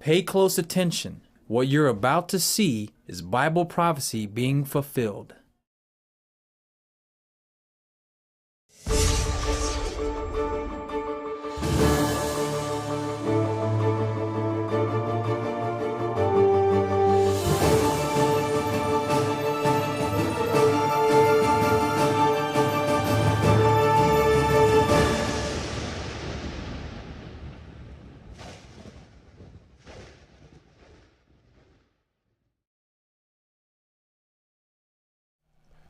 Pay close attention. What you're about to see is Bible prophecy being fulfilled.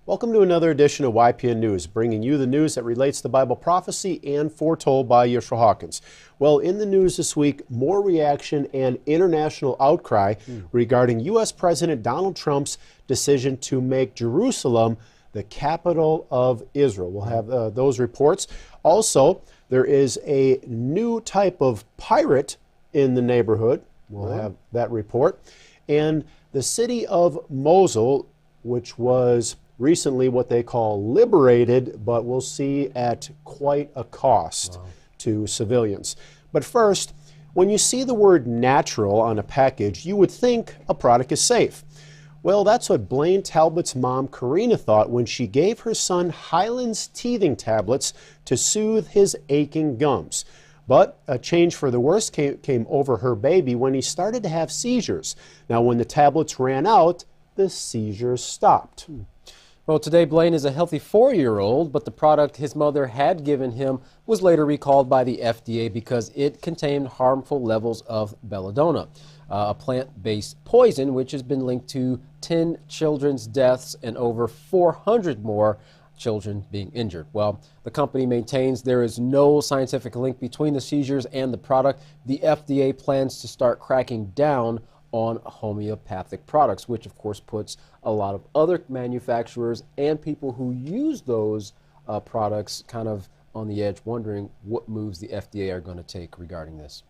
Welcome to another edition of YPN News, bringing you the news that relates to Bible prophecy and foretold by Yeshua Hawkins. Well, in the news this week, more reaction and international outcry regarding U.S. President Donald Trump's decision to make Jerusalem the capital of Israel. We'll have those reports. Also, there is a new type of pirate in the neighborhood. We'll have that report. And the city of Mosul, which was recently what they call liberated, but we'll see at quite a cost to civilians. But first, when you see the word natural on a package, you would think a product is safe. Well, that's what Blaine Talbot's mom, Karina, thought when she gave her son Highland's teething tablets to soothe his aching gums. But a change for the worse came over her baby when he started to have seizures. Now, when the tablets ran out, the seizures stopped. Well, today Blaine is a healthy 4-year-old, but the product his mother had given him was later recalled by the FDA because it contained harmful levels of belladonna, a plant-based poison which has been linked to 10 children's deaths and over 400 more children being injured. Well, the company maintains there is no scientific link between the seizures and the product. The FDA plans to start cracking down on homeopathic products, which of course puts a lot of other manufacturers and people who use those products kind of on the edge, wondering what moves the FDA are going to take regarding this.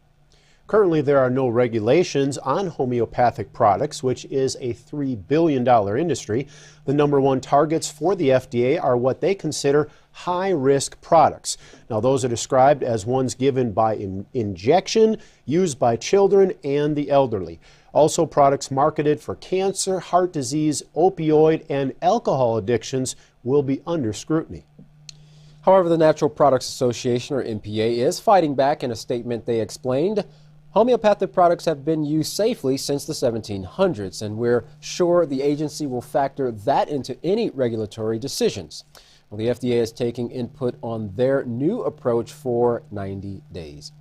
Currently, there are no regulations on homeopathic products, which is a $3 billion industry. The #1 targets for the FDA are what they consider high-risk products. Now, those are described as ones given by injection, used by children and the elderly. Also, products marketed for cancer, heart disease, opioid, and alcohol addictions will be under scrutiny. However, the Natural Products Association, or NPA, is fighting back. In a statement they explained, homeopathic products have been used safely since the 1700s, and we're sure the agency will factor that into any regulatory decisions. Well, the FDA is taking input on their new approach for 90 days.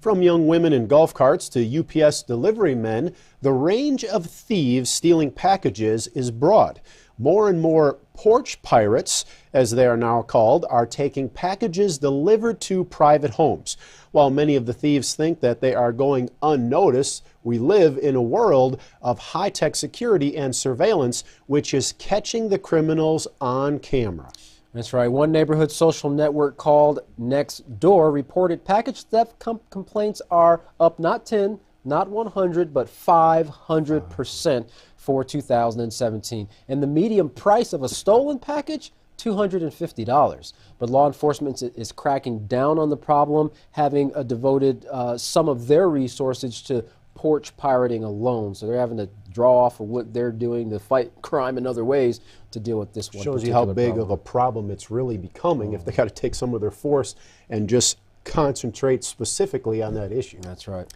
From young women in golf carts to UPS delivery men, the range of thieves stealing packages is broad. More and more porch pirates, as they are now called, are taking packages delivered to private homes. While many of the thieves think that they are going unnoticed, we live in a world of high-tech security and surveillance, which is catching the criminals on camera. That's right. One neighborhood social network called Nextdoor reported package theft complaints are up not 10, not 100, but 500% for 2017. And the median price of a stolen package, $250. But law enforcement is cracking down on the problem, having devoted some of their resources to porch pirating alone. So they're having to draw off of what they're doing to fight crime in other ways to deal with this one. Shows you how big of a problem it's really becoming if they got to take some of their force and just concentrate specifically on that issue. That's right.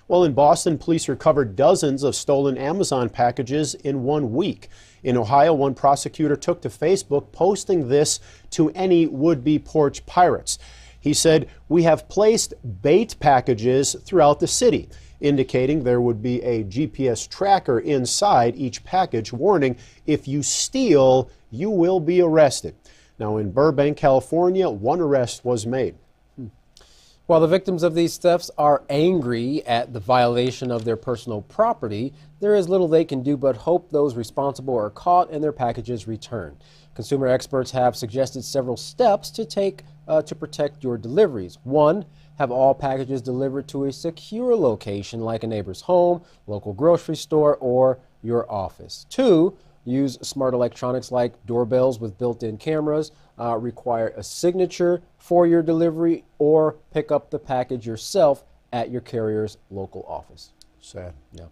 Well, in Boston, police recovered dozens of stolen Amazon packages in 1 week. In Ohio, one prosecutor took to Facebook posting this to any would-be porch pirates. He said, "We have placed bait packages throughout the city," indicating there would be a GPS tracker inside each package warning, if you steal, you will be arrested. Now, in Burbank, California, one arrest was made. While the victims of these thefts are angry at the violation of their personal property, there is little they can do but hope those responsible are caught and their packages returned. Consumer experts have suggested several steps to take to protect your deliveries. One, have all packages delivered to a secure location like a neighbor's home, local grocery store, or your office. Two, use smart electronics like doorbells with built-in cameras, require a signature for your delivery, or pick up the package yourself at your carrier's local office. Sad. Yeah.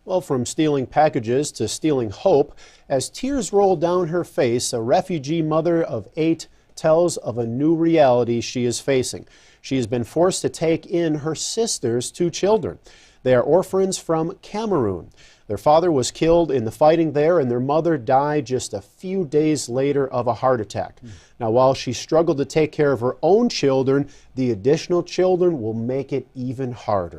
Well, from stealing packages to stealing hope, as tears roll down her face, a refugee mother of 8 tells of a new reality she is facing. She has been forced to take in her sister's 2 children. They are orphans from Cameroon. Their father was killed in the fighting there, and their mother died just a few days later of a heart attack. Now, while she struggled to take care of her own children, the additional children will make it even harder.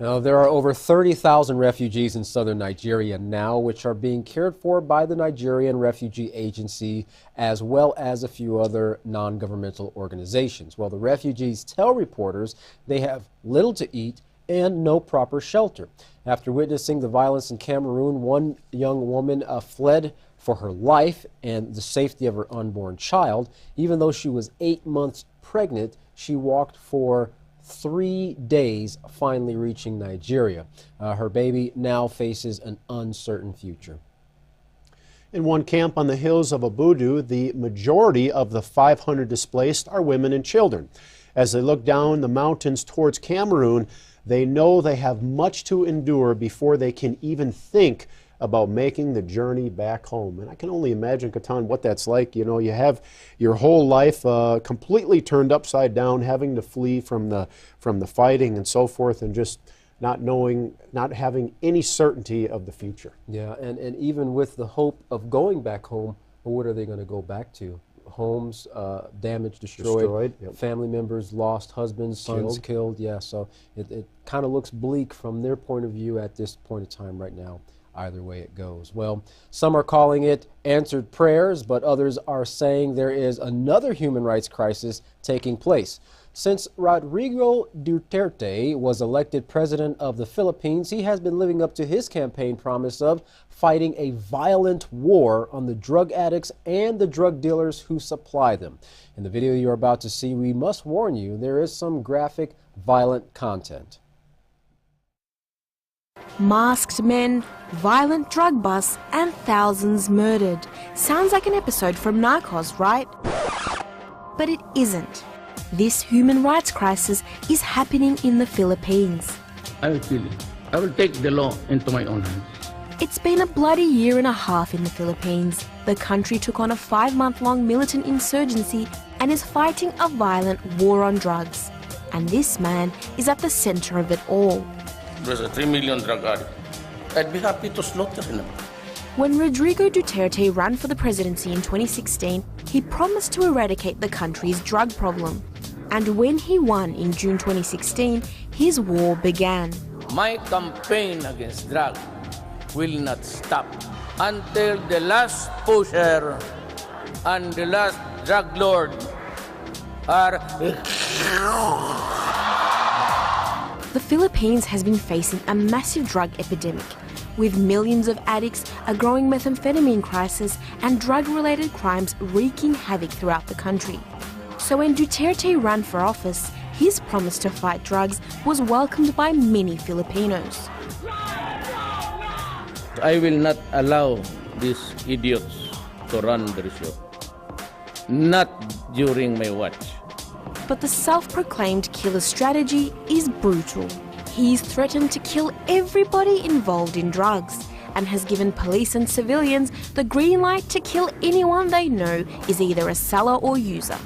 Now, there are over 30,000 refugees in southern Nigeria now, which are being cared for by the Nigerian Refugee Agency, as well as a few other non-governmental organizations. Well, the refugees tell reporters they have little to eat and no proper shelter. After witnessing the violence in Cameroon, one young woman fled for her life and the safety of her unborn child. Even though she was 8 months pregnant, she walked for 3 days, finally reaching Nigeria. Her baby now faces an uncertain future. In one camp on the hills of Abudu, the majority of the 500 displaced are women and children. As they look down the mountains towards Cameroon, they know they have much to endure before they can even think about making the journey back home. And I can only imagine, Katan, what that's like. You know, you have your whole life completely turned upside down, having to flee from the fighting and so forth, and just not knowing, not having any certainty of the future. Yeah, and even with the hope of going back home, what are they going to go back to? Homes damaged, destroyed. Yep. Family members lost, husbands, sons killed. Yeah, so it kind of looks bleak from their point of view at this point in time right now. Either way it goes. Well, some are calling it answered prayers, but others are saying there is another human rights crisis taking place. Since Rodrigo Duerte was elected president of the Philippines, he has been living up to his campaign promise of fighting a violent war on the drug addicts and the drug dealers who supply them. In the video you're about to see, we must warn you, there is some graphic, violent content. Masked men, violent drug busts, and thousands murdered. Sounds like an episode from Narcos, right? But it isn't. This human rights crisis is happening in the Philippines. I will kill it. I will take the law into my own hands. It's been a bloody year and a half in the Philippines. The country took on a 5-month-long militant insurgency and is fighting a violent war on drugs. And this man is at the center of it all. There's a 3 million drug addict. I'd be happy to slaughter him. When Rodrigo Duterte ran for the presidency in 2016, he promised to eradicate the country's drug problem. And when he won in June 2016, his war began. My campaign against drug will not stop until the last pusher and the last drug lord are... The Philippines has been facing a massive drug epidemic, with millions of addicts, a growing methamphetamine crisis, and drug-related crimes wreaking havoc throughout the country. So when Duterte ran for office, his promise to fight drugs was welcomed by many Filipinos. I will not allow these idiots to run the show. Not during my watch. But the self-proclaimed killer strategy is brutal. He's threatened to kill everybody involved in drugs and has given police and civilians the green light to kill anyone they know is either a seller or user.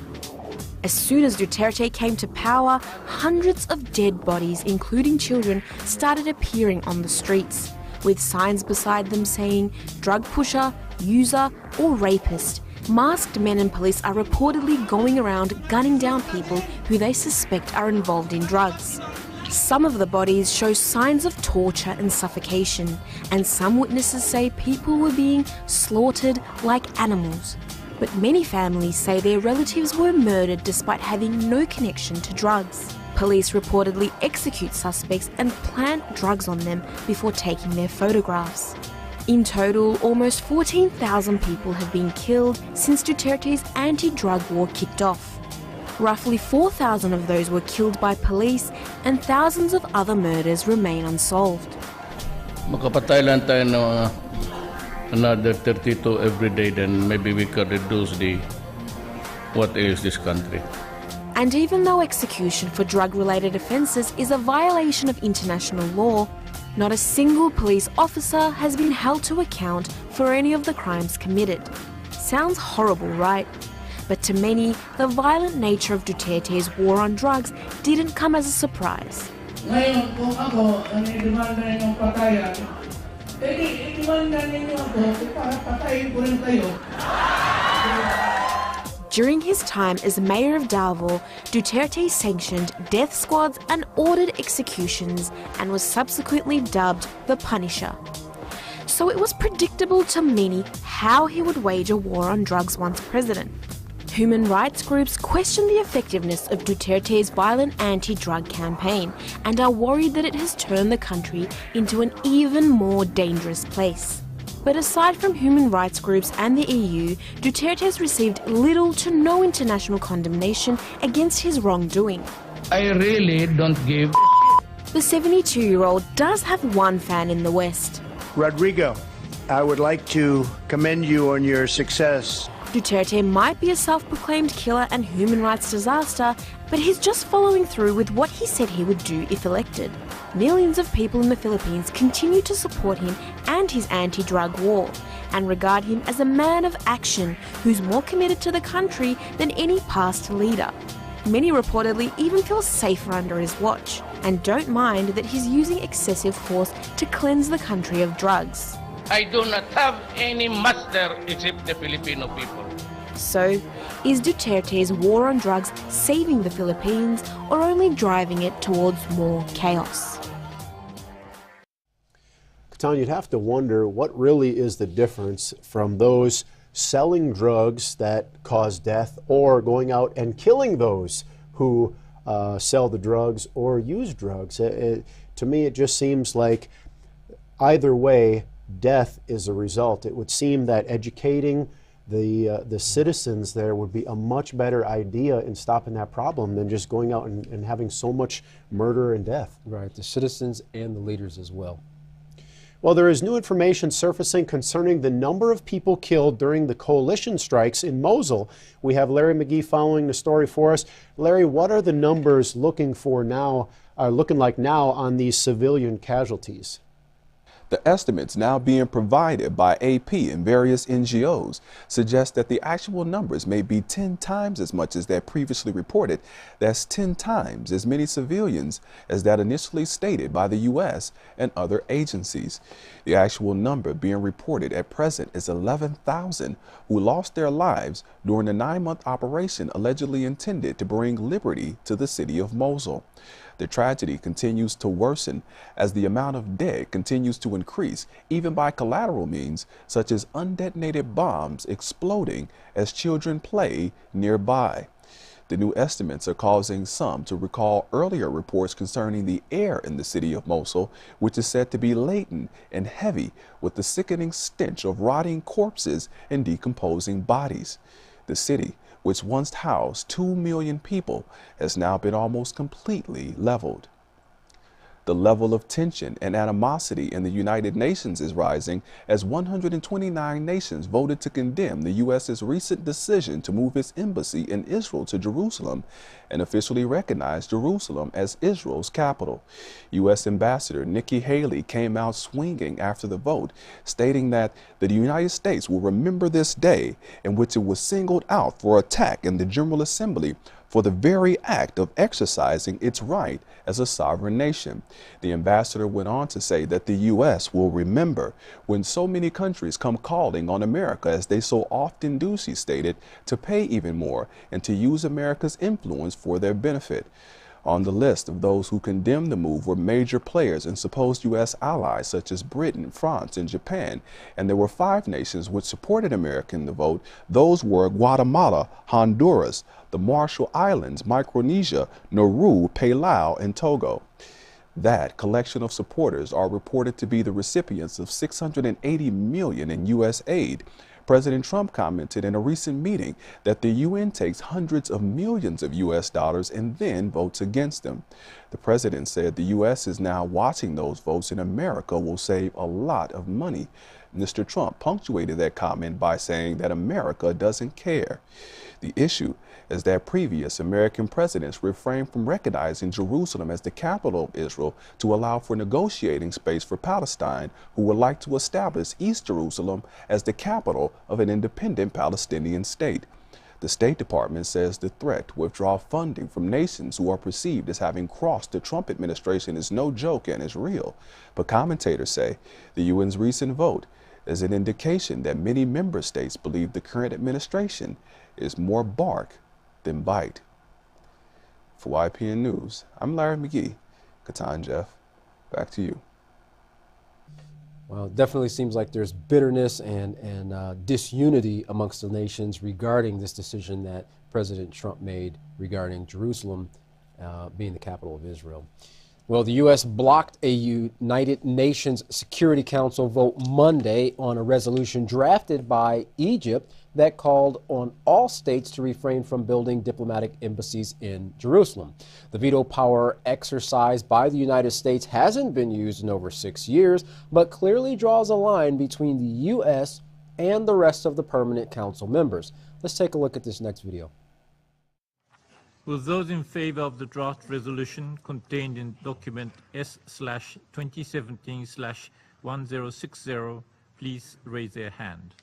As soon as Duterte came to power, hundreds of dead bodies, including children, started appearing on the streets, with signs beside them saying drug pusher, user, or rapist. Masked men and police are reportedly going around gunning down people who they suspect are involved in drugs. Some of the bodies show signs of torture and suffocation, and some witnesses say people were being slaughtered like animals. But many families say their relatives were murdered despite having no connection to drugs. Police reportedly execute suspects and plant drugs on them before taking their photographs. In total, almost 14,000 people have been killed since Duterte's anti-drug war kicked off. Roughly 4,000 of those were killed by police, and thousands of other murders remain unsolved. Makapatay lang tayo ng another 32 every day, then maybe we can reduce what ails this country. And even though execution for drug-related offences is a violation of international law, not a single police officer has been held to account for any of the crimes committed. Sounds horrible, right? But to many, the violent nature of Duterte's war on drugs didn't come as a surprise. Ngayon, kung ako ang idemanda ninyong patayan, idemanda ninyo ako para patayin ko rin kayo. During his time as mayor of Davao, Duterte sanctioned death squads and ordered executions and was subsequently dubbed the Punisher. So it was predictable to many how he would wage a war on drugs once president. Human rights groups question the effectiveness of Duterte's violent anti-drug campaign and are worried that it has turned the country into an even more dangerous place. But aside from human rights groups and the EU, Duterte has received little to no international condemnation against his wrongdoing. I really don't give. The 72-year-old does have one fan in the West. Rodrigo, I would like to commend you on your success. Duterte might be a self-proclaimed killer and human rights disaster, but he's just following through with what he said he would do if elected. Millions of people in the Philippines continue to support him and his anti-drug war, and regard him as a man of action who's more committed to the country than any past leader. Many reportedly even feel safer under his watch, and don't mind that he's using excessive force to cleanse the country of drugs. I do not have any master except the Filipino people. So, is Duterte's war on drugs saving the Philippines or only driving it towards more chaos? Katan, you'd have to wonder what really is the difference from those selling drugs that cause death or going out and killing those who sell the drugs or use drugs. To me, it just seems like either way, death is a result. It would seem that educating the citizens there would be a much better idea in stopping that problem than just going out and having so much murder and death. Right, the citizens and the leaders as well. Well, there is new information surfacing concerning the number of people killed during the coalition strikes in Mosul. We have Larry McGee following the story for us. Larry, what are the numbers looking like now on these civilian casualties? The estimates now being provided by AP and various NGOs suggest that the actual numbers may be 10 times as much as that previously reported. That's 10 times as many civilians as that initially stated by the U.S. and other agencies. The actual number being reported at present is 11,000 who lost their lives during the 9-month operation allegedly intended to bring liberty to the city of Mosul. The tragedy continues to worsen as the amount of dead continues to increase, even by collateral means such as undetonated bombs exploding as children play nearby. The new estimates are causing some to recall earlier reports concerning the air in the city of Mosul, which is said to be laden and heavy with the sickening stench of rotting corpses and decomposing bodies. The city, which once housed 2 million people, has now been almost completely leveled. The level of tension and animosity in the United Nations is rising as 129 nations voted to condemn the U.S.'s recent decision to move its embassy in Israel to Jerusalem and officially recognize Jerusalem as Israel's capital. U.S. Ambassador Nikki Haley came out swinging after the vote, stating that the United States will remember this day in which it was singled out for attack in the General Assembly for the very act of exercising its right as a sovereign nation. The ambassador went on to say that the U.S. will remember when so many countries come calling on America, as they so often do, she stated, to pay even more and to use America's influence for their benefit. On the list of those who condemned the move were major players and supposed U.S. allies such as Britain, France, and Japan, and there were 5 nations which supported America in the vote. Those were Guatemala, Honduras, the Marshall Islands, Micronesia, Nauru, Palau, and Togo. That collection of supporters are reported to be the recipients of $680 million in U.S. aid. President Trump commented in a recent meeting that the UN takes hundreds of millions of U.S. dollars and then votes against them. The president said the U.S. is now watching those votes and America will save a lot of money. Mr. Trump punctuated that comment by saying that America doesn't care. The issue is that previous American presidents refrained from recognizing Jerusalem as the capital of Israel to allow for negotiating space for Palestine, who would like to establish East Jerusalem as the capital of an independent Palestinian state. The State Department says the threat to withdraw funding from nations who are perceived as having crossed the Trump administration is no joke and is real. But commentators say the UN's recent vote is an indication that many member states believe the current administration is more bark than bite. For YPN News, I'm Larry McGee. Katan Jeff, back to you. Well, it definitely seems like there's bitterness and disunity amongst the nations regarding this decision that President Trump made regarding Jerusalem being the capital of Israel. Well, the U.S. blocked a United Nations Security Council vote Monday on a resolution drafted by Egypt that called on all states to refrain from building diplomatic embassies in Jerusalem. The veto power exercised by the United States hasn't been used in over 6 years, but clearly draws a line between the U.S. and the rest of the permanent council members. Let's take a look at this next video. Will those in favor of the draft resolution contained in document S/2017/1060 please raise their hand?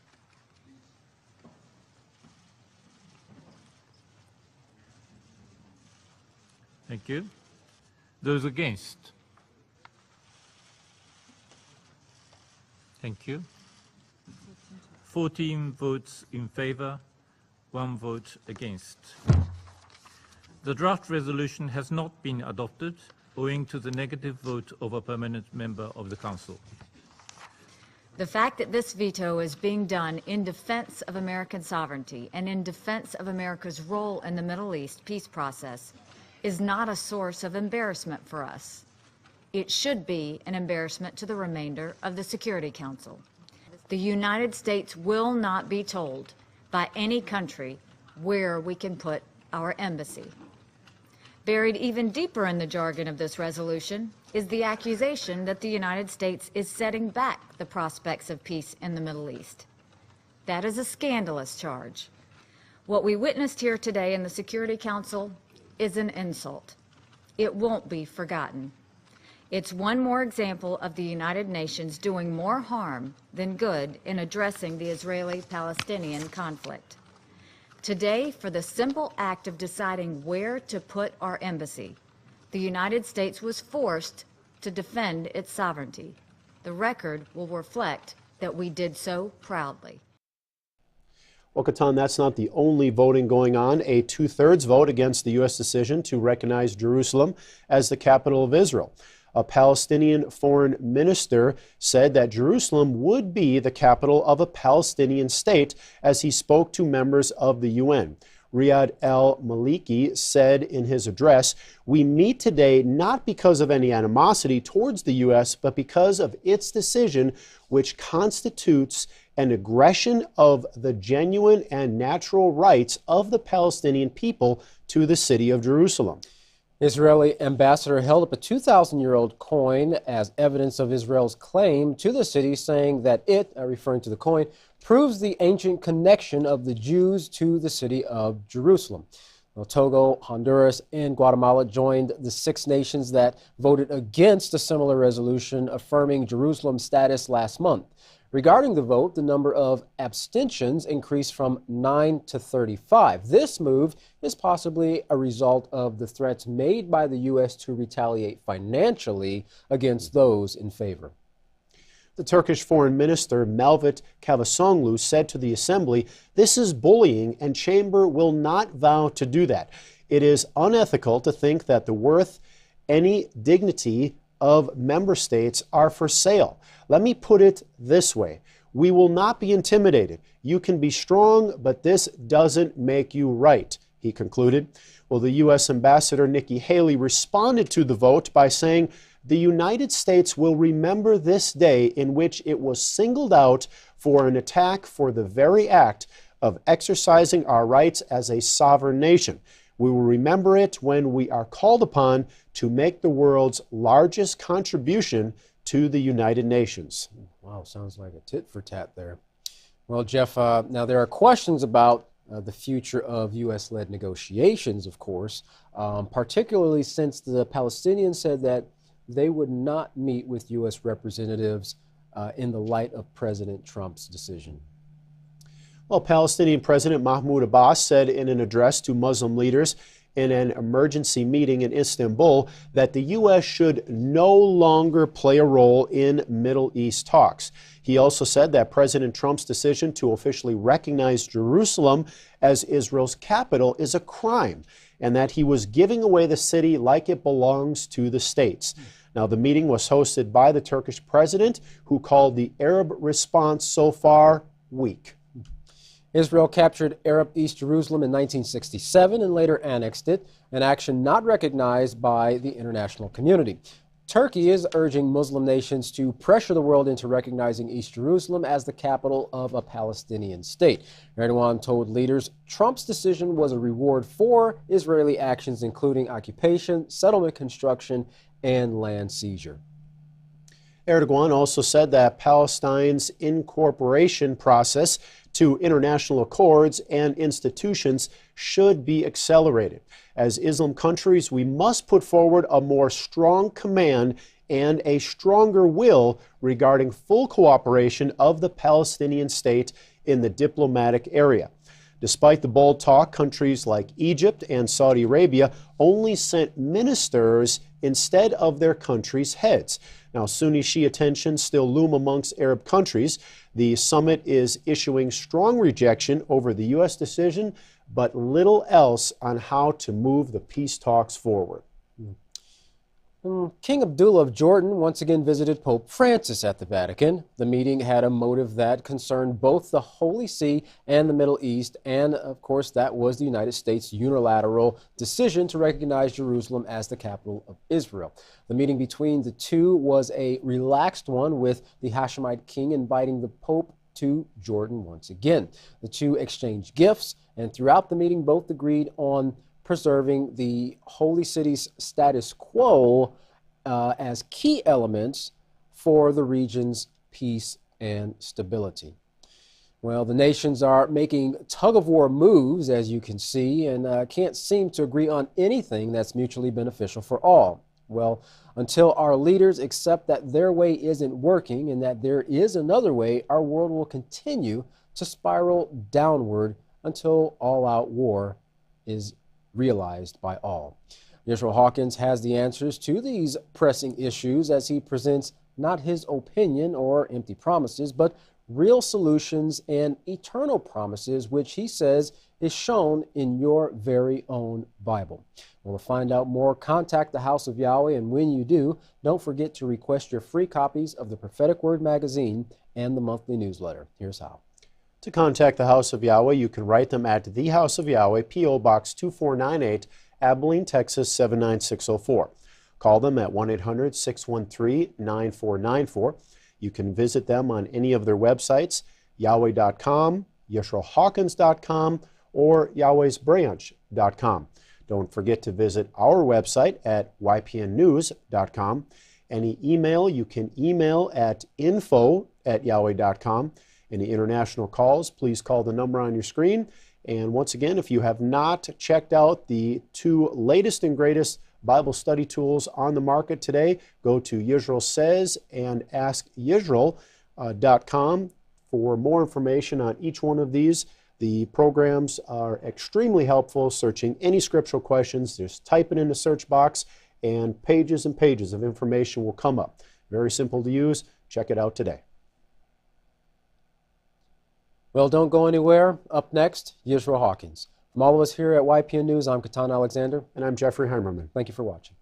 Thank you. Those against? Thank you. 14 votes in favor, 1 vote against. The draft resolution has not been adopted owing to the negative vote of a permanent member of the Council. The fact that this veto is being done in defense of American sovereignty and in defense of America's role in the Middle East peace process is not a source of embarrassment for us. It should be an embarrassment to the remainder of the Security Council. The United States will not be told by any country where we can put our embassy. Buried even deeper in the jargon of this resolution is the accusation that the United States is setting back the prospects of peace in the Middle East. That is a scandalous charge. What we witnessed here today in the Security Council is an insult. It won't be forgotten. It's one more example of the United Nations doing more harm than good in addressing the Israeli-Palestinian conflict. Today, for the simple act of deciding where to put our embassy, the United States was forced to defend its sovereignty. The record will reflect that we did so proudly. Well, Katan, that's not the only voting going on. A 2/3 vote against the U.S. decision to recognize Jerusalem as the capital of Israel. A Palestinian foreign minister said that Jerusalem would be the capital of a Palestinian state as he spoke to members of the UN. Riyad al-Maliki said in his address, "We meet today not because of any animosity towards the U.S., but because of its decision, which constitutes an aggression of the genuine and natural rights of the Palestinian people to the city of Jerusalem." Israeli ambassador held up a 2,000-year-old coin as evidence of Israel's claim to the city, saying that it, referring to the coin, proves the ancient connection of the Jews to the city of Jerusalem. Well, Togo, Honduras, and Guatemala joined the 6 nations that voted against a similar resolution affirming Jerusalem's status last month. Regarding the vote, the number of abstentions increased from 9 to 35. This move is possibly a result of the threats made by the U.S. to retaliate financially against those in favor. The Turkish foreign minister, Mevlut Cavusoglu, said to the assembly, "This is bullying and Chamber will not vow to do that. It is unethical to think that the worth, any dignity of member states are for sale. Let me put it this way. We will not be intimidated. You can be strong, but this doesn't make you right," he concluded. Well, the U.S. Ambassador Nikki Haley responded to the vote by saying, "The United States will remember this day in which it was singled out for an attack for the very act of exercising our rights as a sovereign nation. We will remember it when we are called upon to make the world's largest contribution to the United Nations." Wow, sounds like a tit for tat there. Well, Jeff, now there are questions about the future of U.S.-led negotiations, of course, particularly since the Palestinians said that they would not meet with U.S. representatives in the light of President Trump's decision. Well, Palestinian President Mahmoud Abbas said in an address to Muslim leaders in an emergency meeting in Istanbul that the U.S. should no longer play a role in Middle East talks. He also said that President Trump's decision to officially recognize Jerusalem as Israel's capital is a crime, and that he was giving away the city like it belongs to the states. Now, the meeting was hosted by the Turkish president, who called the Arab response so far weak. Israel captured Arab East Jerusalem in 1967 and later annexed it, an action not recognized by the international community. Turkey is urging Muslim nations to pressure the world into recognizing East Jerusalem as the capital of a Palestinian state. Erdogan told leaders Trump's decision was a reward for Israeli actions, including occupation, settlement construction, and land seizure. Erdogan also said that Palestine's incorporation process to international accords and institutions should be accelerated. As Islam countries, we must put forward a more strong command and a stronger will regarding full cooperation of the Palestinian state in the diplomatic area. Despite the bold talk, countries like Egypt and Saudi Arabia only sent ministers instead of their countries' heads. Now, Sunni Shia tensions still loom amongst Arab countries. The summit is issuing strong rejection over the U.S. decision, but little else on how to move the peace talks forward. King Abdullah of Jordan once again visited Pope Francis at the Vatican. The meeting had a motive that concerned both the Holy See and the Middle East, and of course that was the United States' unilateral decision to recognize Jerusalem as the capital of Israel. The meeting between the two was a relaxed one, with the Hashemite king inviting the Pope to Jordan once again. The two exchanged gifts, and throughout the meeting both agreed on preserving the Holy City's status quo as key elements for the region's peace and stability. Well, the nations are making tug-of-war moves, as you can see, and can't seem to agree on anything that's mutually beneficial for all. Well, until our leaders accept that their way isn't working and that there is another way, our world will continue to spiral downward until all-out war is realized by all. Yisrael Hawkins has the answers to these pressing issues as he presents not his opinion or empty promises, but real solutions and eternal promises, which he says is shown in your very own Bible. Well, to find out more, contact the House of Yahweh, and when you do, don't forget to request your free copies of the Prophetic Word magazine and the monthly newsletter. Here's how. To contact the House of Yahweh, you can write them at the House of Yahweh, P.O. Box 2498, Abilene, Texas 79604. Call them at 1-800-613-9494. You can visit them on any of their websites, Yahweh.com, YisraelHawkins.com, or Yahweh'sBranch.com. Don't forget to visit our website at YPNnews.com. Any email, you can email at info@Yahweh.com. Any international calls, please call the number on your screen. And once again, if you have not checked out the two latest and greatest Bible study tools on the market today, go to Yisrael Says and AskYisrael.com for more information on each one of these. The programs are extremely helpful searching any scriptural questions. Just type it in the search box and pages of information will come up. Very simple to use. Check it out today. Well, don't go anywhere. Up next, Yisrael Hawkins. From all of us here at YPN News, I'm Katan Alexander. And I'm Jeffrey Heimerman. Thank you for watching.